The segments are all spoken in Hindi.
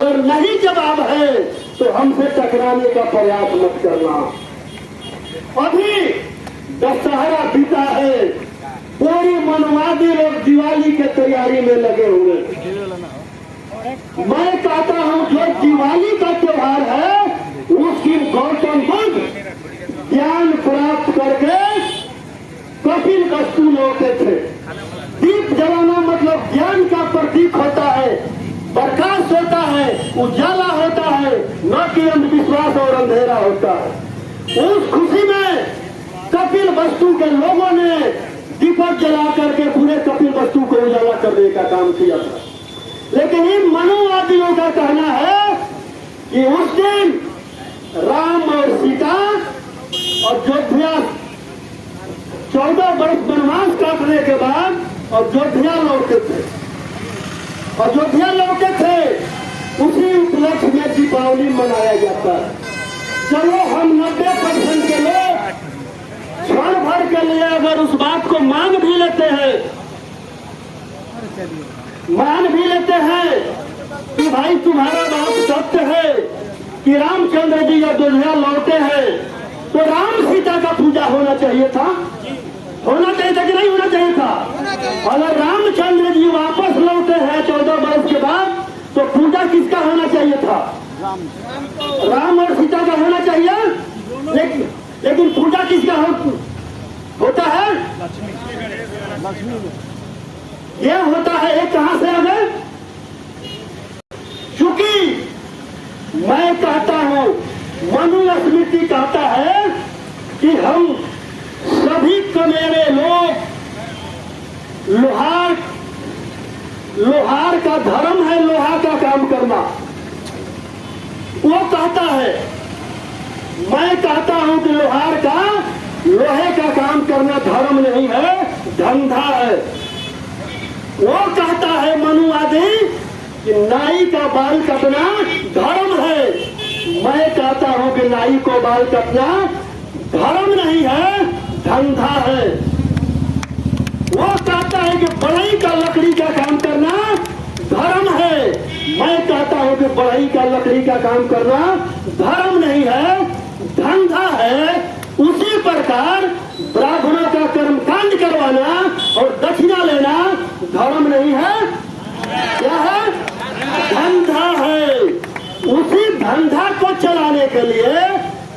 अगर नहीं जवाब है तो हमसे टकराने का प्रयास मत करना। अभी दशहरा बीता है, पूरी मनवादी लोग दिवाली के तैयारी में लगे हुए। मैं कहता हूं जो दिवाली का त्योहार है उसकी गौतम बुद्ध ज्ञान प्राप्त करके कपिल वस्तु लौटे थे। दीप जलाना मतलब ज्ञान का प्रतीक होता है, प्रकाश होता है, उजाला होता है, न कि अंधविश्वास और अंधेरा होता है। उस खुशी में कपिल वस्तु के लोगों ने दीपक जला करके पूरे कपिल वस्तु को उजाला करने का काम किया था। लेकिन इन मनोवादियों का कहना है कि उस दिन राम और सीता अयोध्या 14 वर्ष वनवास काटने के बाद अयोध्या लौटे थे। अयोध्या लौटे थे, उसी उपलक्ष्य में दीपावली मनाया जाता है। चलो हम 90% के लोग क्षण भर के लिए अगर उस बात को मान भी लेते हैं कि भाई तुम्हारा बात सत्य है कि रामचंद्र जी अयोध्या लौटे हैं, तो राम सीता का पूजा होना चाहिए था। होना चाहिए था कि नहीं होना चाहिए था? अगर रामचंद्र जी वापस लौटे हैं 14 वर्ष के बाद, तो पूजा किसका होना चाहिए था? राम और सीता का होना चाहिए। लेकिन पूजा किसका होता है? यह होता है। ये कहां से आ गए? चूंकि मैं कहता हूं, मनुस्मृति कहता है कि हम सभी कमेरे लोग, लोहार का धर्म है लोहा का काम करना। वो कहता है, मैं कहता हूं कि लोहार का लोहे का काम करना धर्म नहीं है, धंधा है। वो कहता है मनुवादी कि नाई का बाल काटना धर्म है। मैं कहता हूं कि नाई को बाल काटना धर्म नहीं है, धंधा है। वो कहता है कि बढ़ई का लकड़ी का काम करना धर्म है। मैं कहता हूं कि बढ़ई का लकड़ी का काम करना धर्म नहीं है, धंधा है। उसी प्रकार ब्राह्मणों का कर्मकांड करवाना और दक्षिणा लेना धर्म नहीं है, क्या है? धंधा है। उसी धंधा को चलाने के लिए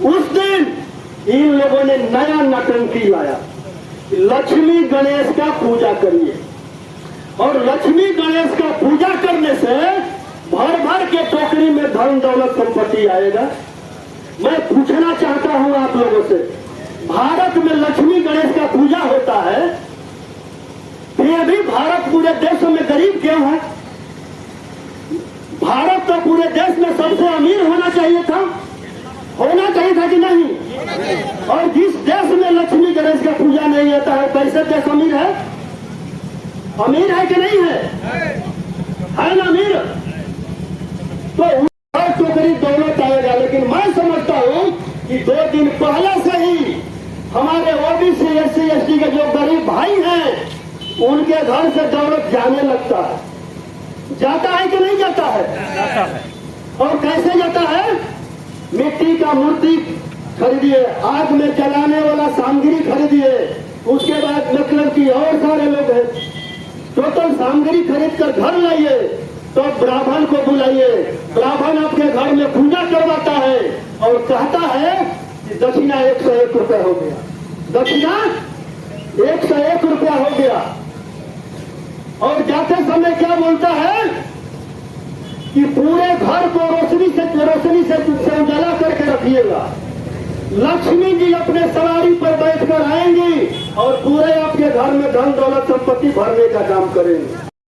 उस दिन इन लोगों ने नया नटंकी लाया। लक्ष्मी गणेश का पूजा करिए, और लक्ष्मी गणेश का पूजा करने से भर भर के टोकरी में धन दौलत संपत्ति आएगा। मैं पूछना चाहता हूं आप लोगों से, भारत में लक्ष्मी गणेश का पूजा होता है, फिर भी भारत पूरे देश में गरीब क्यों है? भारत तो पूरे देश में सबसे अमीर होना चाहिए था कि नहीं? और जिस देश में लक्ष्मी गणेश का पूजा नहीं होता है, कैसे देश अमीर है? अमीर है कि नहीं है? है ना अमीर? तो टोकरी दौलत आएगा। लेकिन मैं समझता हूं कि 2 दिन पहले से ही हमारे ओबीसी SC ST के जो गरीब भाई हैं, उनके घर से दौलत जाने लगता है। जाता है कि नहीं जाता है? जाता है। और कैसे जाता है? मिट्टी का मूर्ति खरीदिए, आग में जलाने वाला सामग्री खरीदिए, उसके बाद मतलब कि और सारे लोग हैं, टोटल सामग्री खरीद कर घर लाइए, तो ब्राह्मण को बुलाइए। ब्राह्मण आपके घर में पूजा करवाता है और कहता है कि दक्षिणा 101 रुपया हो गया। दक्षिणा 101 रुपया हो गया। और जाते समय क्या बोलता है कि पूरे घर को रोशनी से उजाला करके रखिएगा। लक्ष्मी जी अपने सवारी पर बैठकर आएंगी और पूरे आपके घर में धन दौलत संपत्ति भरने का काम करेंगे।